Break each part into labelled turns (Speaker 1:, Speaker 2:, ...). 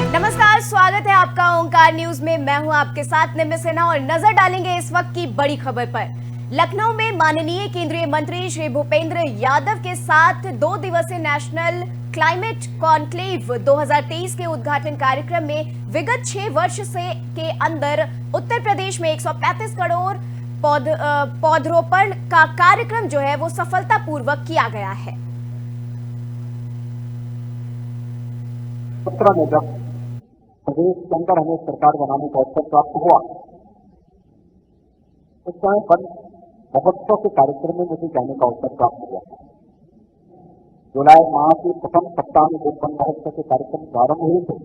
Speaker 1: नमस्कार, स्वागत है आपका ओंकार न्यूज में। मैं हूं आपके साथ निम्न सिन्हा और नजर डालेंगे इस वक्त की बड़ी खबर पर। लखनऊ में माननीय केंद्रीय मंत्री श्री भूपेंद्र यादव के साथ 2 दिवसीय नेशनल क्लाइमेट कॉन्क्लेव 2023 के उद्घाटन कार्यक्रम में विगत 6 वर्ष के अंदर उत्तर प्रदेश में 135 करोड़ पौधरोपण का कार्यक्रम जो है वो सफलतापूर्वक किया गया है।
Speaker 2: 17 में जब प्रदेश के अंदर हमें सरकार बनाने का अवसर प्राप्त हुआ, उस समय वन महोत्सव के कार्यक्रम में मुझे जाने का अवसर प्राप्त हुआ। जुलाई माह के प्रथम सप्ताह में जब वन महोत्सव के कार्यक्रम प्रारंभ हुए थे,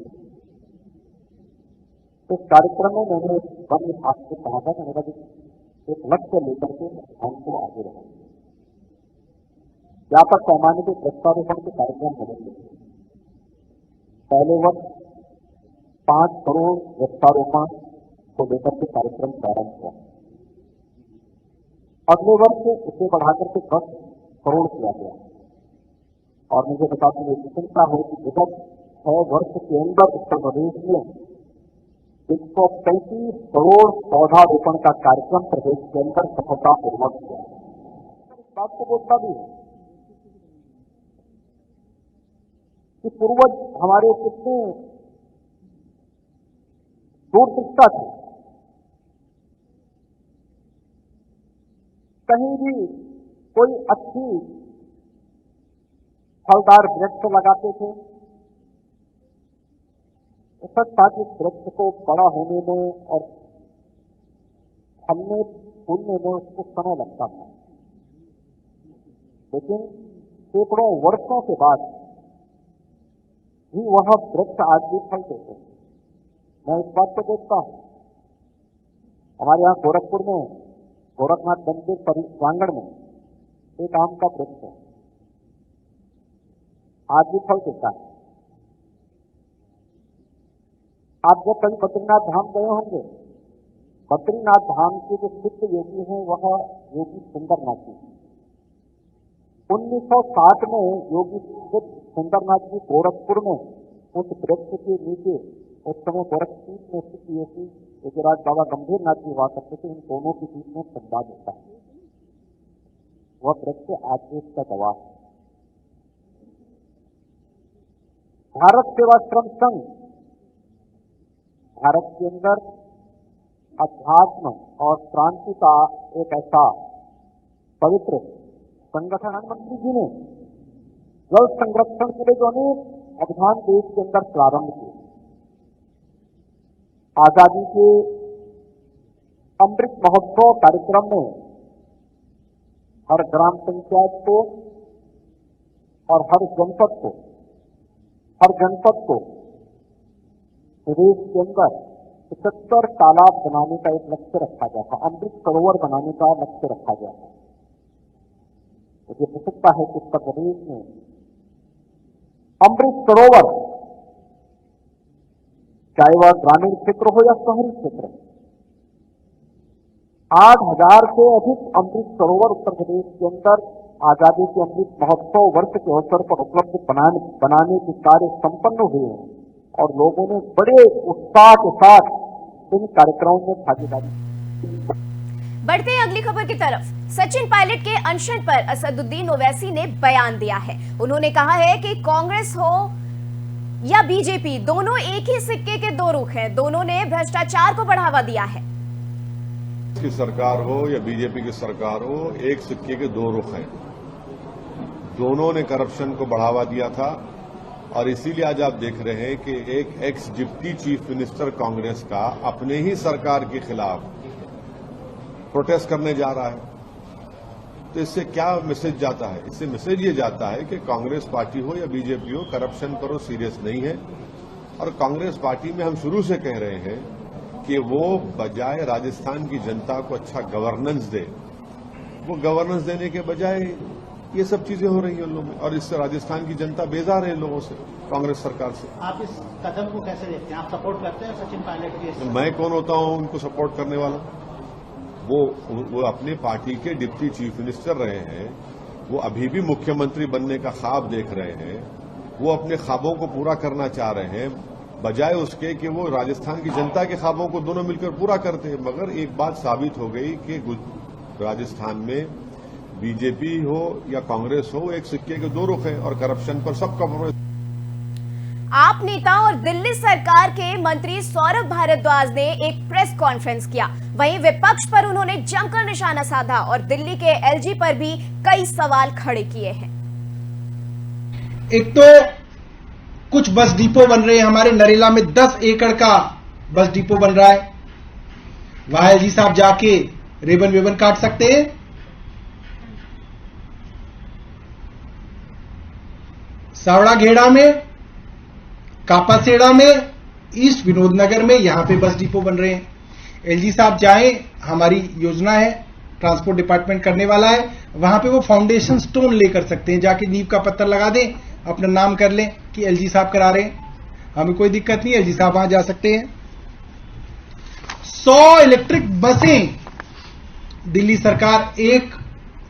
Speaker 2: इस कार्यक्रम में मैंने वन विभाग से कहा था कि मेरा एक लक्ष्य लेकर के अभियान को आगे बढ़ाएं। व्यापक पैमाने के वृक्षारोपण के कार्यक्रम बनेंगे। पहले वर्ष 5 करोड़ वृक्षारोपण को लेकर के कार्यक्रम प्रारंभ हुआ। अगले वर्ष इसे बढ़ाकर के 10 करोड़ किया गया और मुझे बताते हुए चिंता है कि विगत 6 वर्ष के अंदर उत्तर प्रदेश में 135 करोड़ पौधारोपण का कार्यक्रम प्रदेश के अंदर सफलतापूर्वक किया। इस बात को बोलता भी है कि पूर्वज हमारे कितने दूरदृष्टा थे। कहीं भी कोई अच्छी फलदार वृक्ष लगाते थे, सच था कि वृक्ष को बड़ा होने में और फलने फूलने में उसको समय लगता था, लेकिन सैकड़ों वर्षों के बाद भी वह वृक्ष आज भी फल देते हैं। मैं इस बात को देखता हूं, हमारे यहाँ गोरखपुर में गोरखनाथ मंदिर प्रांगण में एक आम का वृक्ष है, आज भी फल देता है। आप जब कभी बद्रीनाथ धाम गए होंगे, बद्रीनाथ धाम के जो सिद्ध योगी हैं वह योगी सुंदरनाथ जी। 1960 में योगी सुंदरनाथ जी गोरखपुर में उस वृक्ष के नीचे, उस समय गोरखपुर में स्थित योगी योगीराज बाबा गंभीरनाथ जी हुआ करते थे, इन दोनों के बीच में संवाद होता है। वह वृक्ष आज भी इसका गवाह है। भारत सेवाश्रम संघ भारत के अंदर अध्यात्म और क्रांति का एक ऐसा पवित्र संगठन। प्रधानमंत्री जी ने जल संरक्षण के लिए जो अनेक अभियान देश के अंदर प्रारंभ किए, आजादी के अमृत महोत्सव कार्यक्रम में हर ग्राम पंचायत को और हर जनपद को प्रदेश के अंदर 75 तालाब बनाने का एक लक्ष्य रखा गया था, अमृत सरोवर बनाने का लक्ष्य रखा गया था। मुझे प्रसन्नता है कि उत्तर प्रदेश में अमृत सरोवर, चाहे वह ग्रामीण क्षेत्र हो या शहरी क्षेत्र, 8000 से अधिक अमृत सरोवर उत्तर प्रदेश के अंदर आजादी के अमृत महोत्सव वर्ष के अवसर पर उपलब्ध बनाने के कार्य संपन्न हुए हैं और लोगों ने बड़े उत्साह के साथ इन कार्यक्रमों में भागीदारी।
Speaker 1: बढ़ते हैं अगली खबर की तरफ। सचिन पायलट के अनशन पर असदुद्दीन ओवैसी ने बयान दिया है। उन्होंने कहा है कि कांग्रेस हो या बीजेपी, दोनों एक ही सिक्के के 2 रुख हैं। दोनों ने भ्रष्टाचार को बढ़ावा दिया है।
Speaker 3: की सरकार हो या बीजेपी की सरकार हो, एक सिक्के के 2 रुख हैं। दोनों ने करप्शन को बढ़ावा दिया था और इसीलिए आज आप देख रहे हैं कि एक x deputy chief minister Congress का अपने ही सरकार के खिलाफ प्रोटेस्ट करने जा रहा है। तो इससे क्या मैसेज जाता है? इससे मैसेज ये जाता है कि कांग्रेस पार्टी हो या बीजेपी हो, करप्शन पर वो सीरियस नहीं है। और कांग्रेस पार्टी में हम शुरू से कह रहे हैं कि वो बजाय राजस्थान की जनता को अच्छा गवर्नेंस दे, वो गवर्नेंस देने के बजाय ये सब चीजें हो रही हैं उन लोगों में, और इससे राजस्थान की जनता बेजार है इन लोगों से, कांग्रेस सरकार से।
Speaker 4: आप इस कदम को कैसे देखते हैं? आप सपोर्ट करते हैं सचिन पायलट की?
Speaker 3: मैं कौन होता हूं उनको सपोर्ट करने वाला? वो अपनी पार्टी के डिप्टी चीफ मिनिस्टर रहे हैं, वो अभी भी मुख्यमंत्री बनने का ख्वाब देख रहे हैं, वो अपने ख्वाबों को पूरा करना चाह रहे हैं। बजाय उसके कि वो राजस्थान की जनता के ख्वाबों को दोनों मिलकर पूरा करते हैं। मगर एक बात साबित हो गई कि राजस्थान में बीजेपी हो या कांग्रेस हो, एक सिक्के के दो रुख हैं और करप्शन पर सब कॉम्प्रोमाइज।
Speaker 1: आप नेता और दिल्ली सरकार के मंत्री सौरभ भारद्वाज ने एक प्रेस कॉन्फ्रेंस किया। वहीं विपक्ष पर उन्होंने जमकर निशाना साधा और दिल्ली के एलजी पर भी कई सवाल खड़े किए हैं।
Speaker 5: एक तो कुछ बस डिपो बन रहे हैं, हमारे नरेला में 10 एकड़ का बस डिपो बन रहा है। वहां एलजी साहब जाके रेबन वेबन काट सकते हैं। सावड़ा घेड़ा में, कापासेड़ा में, ईस्ट विनोदनगर में यहां पे बस डिपो बन रहे हैं। एलजी साहब जाएं, हमारी योजना है, ट्रांसपोर्ट डिपार्टमेंट करने वाला है, वहां पे वो फाउंडेशन स्टोन लेकर सकते हैं, जाके नींव का पत्थर लगा दें, अपना नाम कर लें कि एलजी साहब करा रहे हैं। हमें कोई दिक्कत नहीं, एलजी साहब वहां जा सकते हैं। 100 इलेक्ट्रिक बसें दिल्ली सरकार 1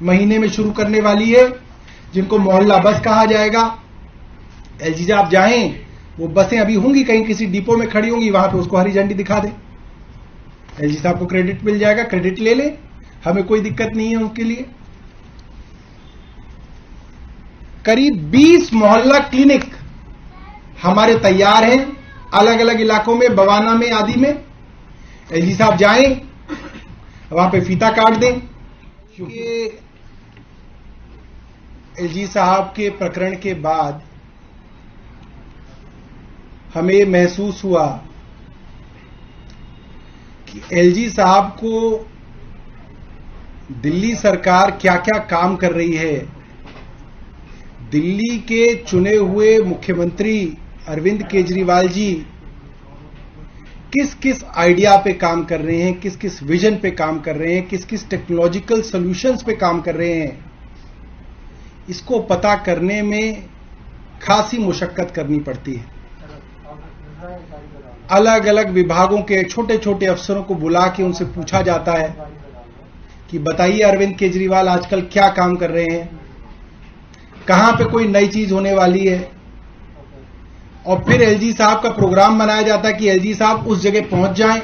Speaker 5: महीने में शुरू करने वाली है, जिनको मोहल्ला बस कहा जाएगा। एलजी साहब जाएं, वो बसें अभी होंगी कहीं किसी डिपो में खड़ी होंगी, वहां पे उसको हरी झंडी दिखा दें, एलजी साहब को क्रेडिट मिल जाएगा, क्रेडिट ले ले, हमें कोई दिक्कत नहीं है उसके लिए। करीब 20 मोहल्ला क्लिनिक हमारे तैयार हैं अलग अलग इलाकों में, बवाना में, आदि में। एलजी साहब जाएं, वहां पे फीता काट दें, क्योंकि एलजी साहब के प्रकरण के बाद हमें महसूस हुआ कि एलजी साहब को दिल्ली सरकार क्या क्या काम कर रही है। दिल्ली के चुने हुए मुख्यमंत्री अरविंद केजरीवाल जी किस किस आइडिया पे काम कर रहे हैं, किस किस विजन पे काम कर रहे हैं, किस किस टेक्नोलॉजिकल सॉल्यूशंस पे काम कर रहे हैं, इसको पता करने में खासी मुशक्कत करनी पड़ती है। अलग अलग विभागों के छोटे छोटे अफसरों को बुला के उनसे पूछा जाता है कि बताइए अरविंद केजरीवाल आजकल क्या काम कर रहे हैं, कहां पे कोई नई चीज होने वाली है। और फिर एलजी साहब का प्रोग्राम बनाया जाता है कि एलजी साहब उस जगह पहुंच जाएं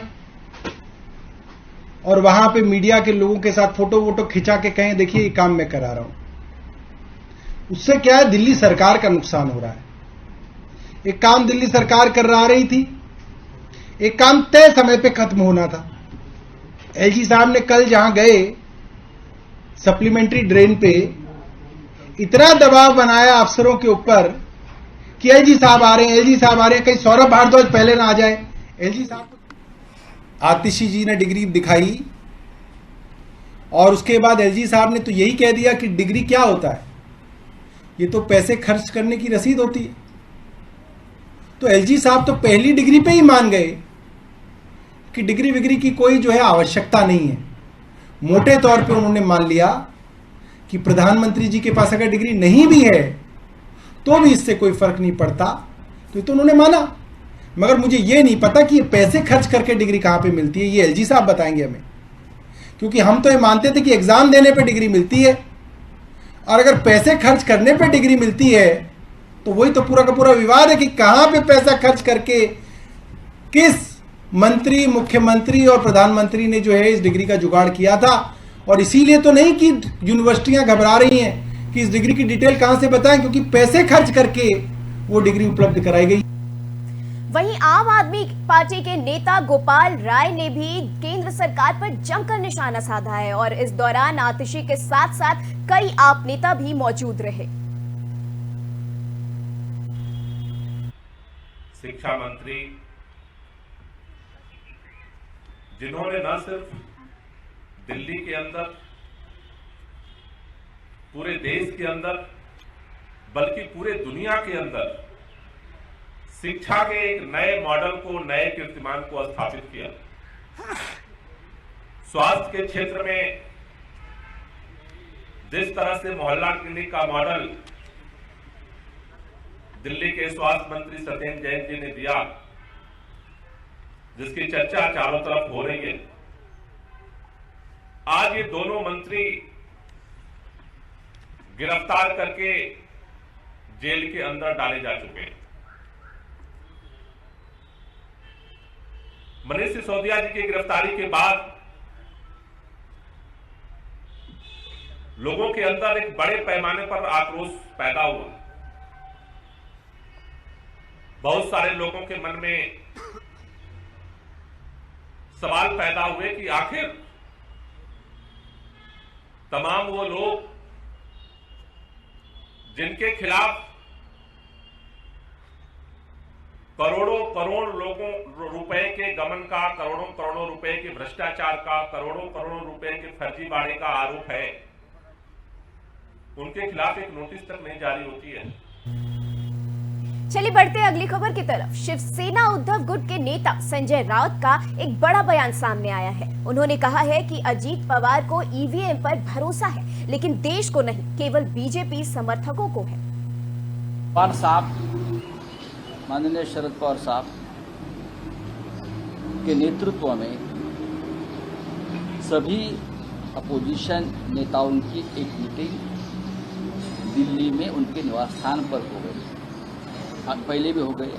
Speaker 5: और वहां पे मीडिया के लोगों के साथ फोटो वोटो खिंचा के कहें देखिए ये काम मैं करा रहा हूं। उससे क्या है, दिल्ली सरकार का नुकसान हो रहा है। एक काम दिल्ली सरकार कर रही थी, एक काम तय समय पे खत्म होना था। एलजी साहब ने कल जहां गए सप्लीमेंट्री ड्रेन पे इतना दबाव बनाया अफसरों के ऊपर कि एलजी साहब आ रहे हैं, एलजी साहब आ रहे हैं, कहीं सौरभ भारद्वाज पहले ना आ जाए। एलजी साहब आतिशी जी ने डिग्री दिखाई और उसके बाद एलजी साहब ने तो यही कह दिया कि डिग्री क्या होता है, ये तो पैसे खर्च करने की रसीद होती है। तो एलजी साहब तो पहली डिग्री पे ही मान गए कि डिग्री विग्री की कोई जो है आवश्यकता नहीं है। मोटे तौर पे उन्होंने मान लिया कि प्रधानमंत्री जी के पास अगर डिग्री नहीं भी है तो भी इससे कोई फर्क नहीं पड़ता, तो ये तो उन्होंने माना। मगर मुझे ये नहीं पता कि ये पैसे खर्च करके डिग्री कहां पे मिलती है, ये एलजी साहब बताएंगे हमें। क्योंकि हम तो ये मानते थे कि एग्जाम देने पे डिग्री मिलती है, और अगर पैसे खर्च करने पे डिग्री मिलती है तो वही तो पूरा का पूरा विवाद है कि कहां पे पैसा खर्च करके किस मंत्री, मुख्यमंत्री और प्रधानमंत्री ने जो है इस डिग्री का जुगाड़ किया था। और इसीलिए तो नहीं कि यूनिवर्सिटियां घबरा रही हैं कि इस डिग्री की डिटेल कहां से बताएं, क्योंकि पैसे खर्च करके वो डिग्री उपलब्ध कराई गई।
Speaker 1: वहीं आम आदमी पार्टी के नेता गोपाल राय ने भी केंद्र सरकार पर जमकर निशाना साधा है और इस दौरान आतिशी के साथ साथ कई आप नेता भी मौजूद रहे।
Speaker 6: शिक्षा मंत्री जिन्होंने न सिर्फ दिल्ली के अंदर, पूरे देश के अंदर, बल्कि पूरे दुनिया के अंदर शिक्षा के एक नए मॉडल को, नए कीर्तिमान को स्थापित किया। स्वास्थ्य के क्षेत्र में जिस तरह से मोहल्ला क्लिनिक का मॉडल दिल्ली के स्वास्थ्य मंत्री सत्येंद्र जैन जी ने दिया, जिसकी चर्चा चारों तरफ हो रही है, आज ये दोनों मंत्री गिरफ्तार करके जेल के अंदर डाले जा चुके हैं। मनीष सिसोदिया जी की गिरफ्तारी के बाद लोगों के अंदर एक बड़े पैमाने पर आक्रोश पैदा हुआ। बहुत सारे लोगों के मन में सवाल पैदा हुए कि आखिर तमाम वो लोग जिनके खिलाफ करोड़ों करोड़ लोगों रुपए के गमन का, करोड़ों करोड़ों रुपए के भ्रष्टाचार का, करोड़ों करोड़ों रुपए के फर्जीवाड़े का आरोप है, उनके खिलाफ एक नोटिस तक नहीं जारी होती है।
Speaker 1: चलिए बढ़ते हैं अगली खबर की तरफ। शिवसेना उद्धव गुट के नेता संजय राउत का एक बड़ा बयान सामने आया है। उन्होंने कहा है कि अजीत पवार को ईवीएम पर भरोसा है, लेकिन देश को नहीं, केवल बीजेपी समर्थकों को है।
Speaker 7: पवार साहब, माननीय शरद पवार साहब के नेतृत्व में सभी अपोजिशन नेताओं की एक मीटिंग दिल्ली में उनके निवास स्थान पर हो गई, पहले भी हो गई,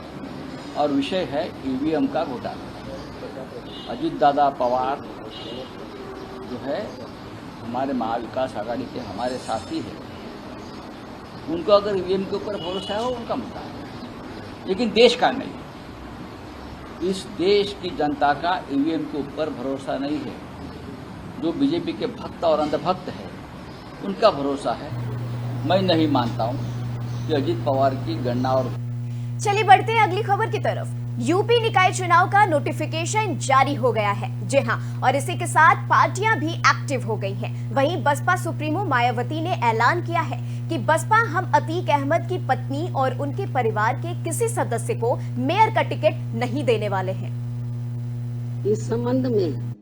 Speaker 7: और विषय है ईवीएम का घोटाला। अजीत दादा पवार जो है हमारे महाविकास आघाड़ी के हमारे साथी है, उनको अगर ईवीएम के ऊपर भरोसा है वो उनका मुद्दा है, लेकिन देश का नहीं। इस देश की जनता का ईवीएम के ऊपर भरोसा नहीं है। जो बीजेपी के भक्त और अंधभक्त है उनका भरोसा है। मैं नहीं मानता हूं कि अजीत पवार की गणना और।
Speaker 1: चलिए बढ़ते हैं अगली खबर की तरफ। यूपी निकाय चुनाव का नोटिफिकेशन जारी हो गया है। जी हां, और इसी के साथ पार्टियां भी एक्टिव हो गई हैं। वहीं बसपा सुप्रीमो मायावती ने ऐलान किया है कि बसपा हम अतीक अहमद की पत्नी और उनके परिवार के किसी सदस्य को मेयर का टिकट नहीं देने वाले हैं।
Speaker 8: इस संबंध में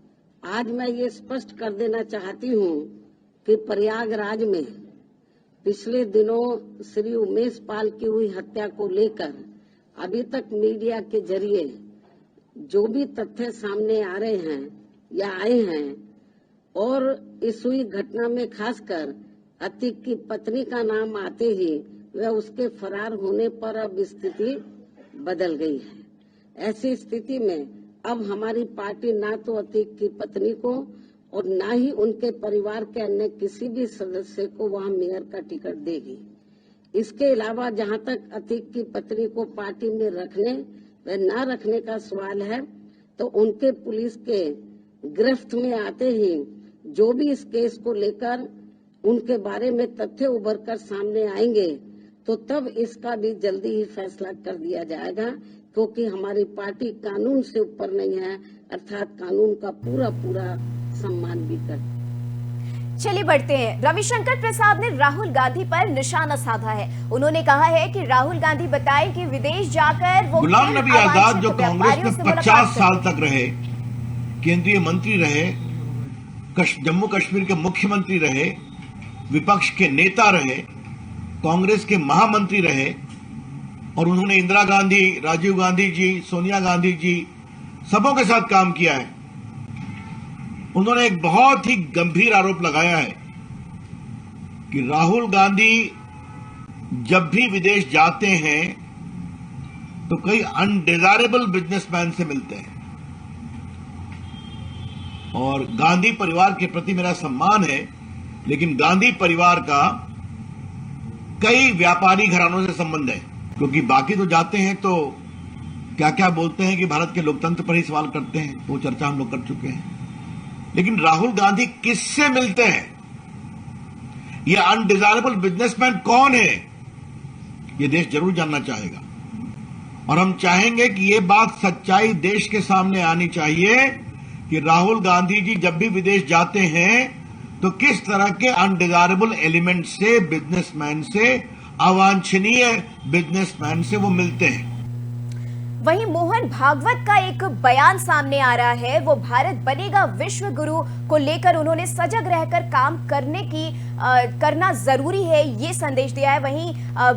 Speaker 8: आज मैं ये स्पष्ट कर देना चाहती हूँ कि प्रयागराज में पिछले दिनों श्री उमेश पाल की हुई हत्या को लेकर अभी तक मीडिया के जरिए जो भी तथ्य सामने आ रहे हैं या आए हैं, और इस हुई घटना में खासकर अतीक की पत्नी का नाम आते ही वह उसके फरार होने पर अब स्थिति बदल गई है। ऐसी स्थिति में अब हमारी पार्टी ना तो अतीक की पत्नी को और ना ही उनके परिवार के अन्य किसी भी सदस्य को वहां मेयर का टिकट देगी। इसके अलावा जहां तक अतीक की पत्नी को पार्टी में रखने व न रखने का सवाल है, तो उनके पुलिस के गिरफ्त में आते ही जो भी इस केस को लेकर उनके बारे में तथ्य उभर कर सामने आएंगे, तो तब इसका भी जल्दी ही फैसला कर दिया जाएगा, क्योंकि हमारी पार्टी कानून से ऊपर नहीं है, अर्थात कानून का पूरा पूरा सम्मान भी करती।
Speaker 1: चलिए बढ़ते हैं। रविशंकर प्रसाद ने राहुल गांधी पर निशाना साधा है। उन्होंने कहा है कि राहुल गांधी बताएं कि विदेश जाकर वो
Speaker 9: गुलाम नबी आजाद जो कांग्रेस में 50 साल तक रहे, केंद्रीय मंत्री रहे, जम्मू कश्मीर के मुख्यमंत्री रहे, विपक्ष के नेता रहे, कांग्रेस के महामंत्री रहे, और उन्होंने इंदिरा गांधी, राजीव गांधी जी, सोनिया गांधी जी सबों के साथ काम किया है। उन्होंने एक बहुत ही गंभीर आरोप लगाया है कि राहुल गांधी जब भी विदेश जाते हैं तो कई अनडिजायरेबल बिजनेसमैन से मिलते हैं। और गांधी परिवार के प्रति मेरा सम्मान है, लेकिन गांधी परिवार का कई व्यापारी घरानों से संबंध है, क्योंकि बाकी तो जाते हैं तो क्या क्या बोलते हैं कि भारत के लोकतंत्र पर ही सवाल करते हैं, वो चर्चा हम लोग कर चुके हैं। लेकिन राहुल गांधी किससे मिलते हैं, ये अनडिजायरेबल बिजनेसमैन कौन है, ये देश जरूर जानना चाहेगा। और हम चाहेंगे कि ये बात सच्चाई देश के सामने आनी चाहिए कि राहुल गांधी जी जब भी विदेश जाते हैं तो किस तरह के अनडिजायरेबल एलिमेंट से, बिजनेसमैन से, अवांछनीय बिजनेसमैन से वो मिलते हैं।
Speaker 1: वहीं मोहन भागवत का एक बयान सामने आ रहा है। वो भारत बनेगा विश्व गुरु को लेकर उन्होंने सजग रहकर काम करना जरूरी है, ये संदेश दिया है। वहीं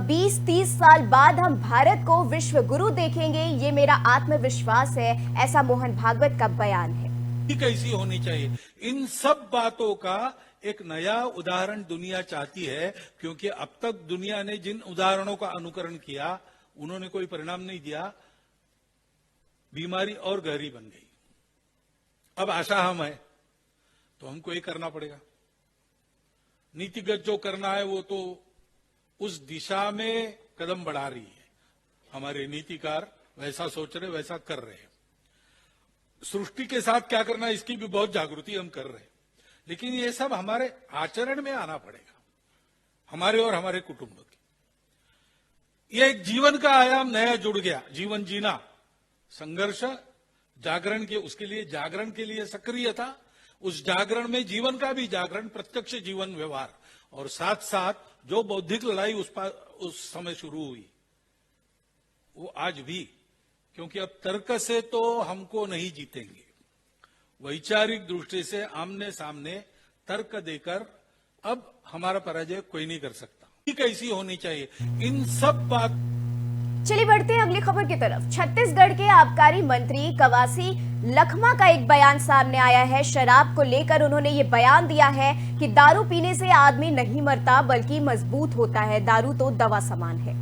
Speaker 1: 20-30 साल बाद हम भारत को विश्व गुरु देखेंगे, ये मेरा आत्मविश्वास है, ऐसा मोहन भागवत का बयान है।
Speaker 10: कैसी होनी चाहिए, इन सब बातों का एक नया उदाहरण दुनिया चाहती है, क्योंकि अब तक दुनिया ने जिन उदाहरणों का अनुकरण किया उन्होंने कोई परिणाम नहीं दिया, बीमारी और गहरी बन गई। अब आशा हम है तो हमको ये करना पड़ेगा। नीतिगत जो करना है वो तो उस दिशा में कदम बढ़ा रही है, हमारे नीतिकार वैसा सोच रहे, वैसा कर रहे हैं। सृष्टि के साथ क्या करना है इसकी भी बहुत जागृति हम कर रहे हैं, लेकिन ये सब हमारे आचरण में आना पड़ेगा, हमारे और हमारे कुटुंब की। ये एक जीवन का आयाम नया जुड़ गया, जीवन जीना, संघर्ष, जागरण के, उसके लिए जागरण के लिए सक्रियता, उस जागरण में जीवन का भी जागरण, प्रत्यक्ष जीवन व्यवहार, और साथ साथ जो बौद्धिक लड़ाई उस समय शुरू हुई वो आज भी, क्योंकि अब तर्क से तो हमको नहीं जीतेंगे, वैचारिक दृष्टि से आमने सामने तर्क देकर अब हमारा पराजय कोई नहीं कर सकता। कैसी होनी चाहिए इन सब बात।
Speaker 1: चलिए बढ़ते हैं अगली खबर की तरफ। छत्तीसगढ़ के आबकारी मंत्री कवासी लखमा का एक बयान सामने आया है। शराब को लेकर उन्होंने ये बयान दिया है कि दारू पीने से आदमी नहीं मरता बल्कि मजबूत होता है, दारू तो दवा समान है।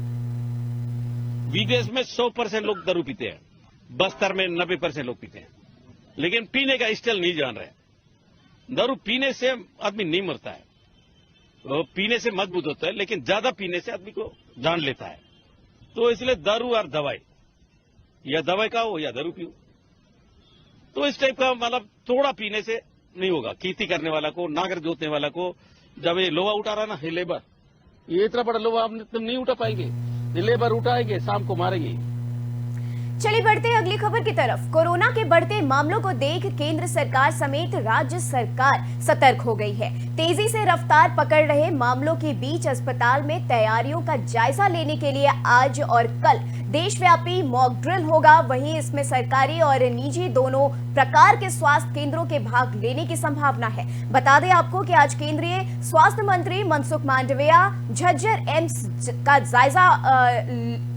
Speaker 11: विदेश में 100% लोग दारू पीते हैं, बस्तर में 90% लोग पीते हैं, लेकिन पीने का स्टाइल नहीं जान रहे। दारू पीने से आदमी नहीं मरता है, वो पीने से मजबूत होता है, लेकिन ज्यादा पीने से आदमी को जान लेता है। तो इसलिए दारू और दवाई, या दवाई का हो या दारू पियो, तो इस टाइप का मतलब थोड़ा पीने से नहीं होगा। खेती करने वाला को, नागर जोतने वाला को, जब ये लोहा उठा रहा ना, ये लेबर, ये इतना बड़ा लोहा आप तुम नहीं उठा पाएंगे, ये लेबर उठाएंगे, शाम को मारेंगे।
Speaker 1: चलिए बढ़ते हैं अगली खबर की तरफ। कोरोना के बढ़ते मामलों को देख केंद्र सरकार समेत राज्य सरकार सतर्क हो गई है। तेजी से रफ्तार पकड़ रहे मामलों के बीच अस्पताल में तैयारियों का जायजा लेने के लिए आज और कल देशव्यापी मॉक ड्रिल होगा। वहीं इसमें सरकारी और निजी दोनों प्रकार के स्वास्थ्य केंद्रों के भाग लेने की संभावना है। बता दें आपको कि आज केंद्रीय स्वास्थ्य मंत्री मनसुख मांडविया झज्जर एम्स का जायजा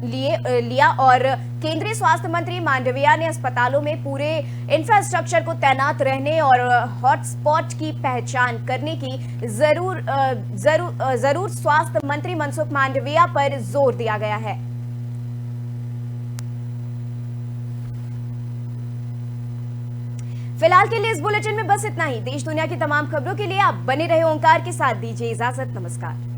Speaker 1: लिया और केंद्रीय स्वास्थ्य मंत्री मांडविया ने अस्पतालों में पूरे इंफ्रास्ट्रक्चर को तैनात रहने और हॉटस्पॉट की पहचान करने की जरूर स्वास्थ्य मंत्री मनसुख मांडविया पर जोर दिया गया है। फिलहाल के लिए इस बुलेटिन में बस इतना ही। देश दुनिया की तमाम खबरों के लिए आप बने रहे ओंकार के साथ। दीजिए इजाजत, नमस्कार।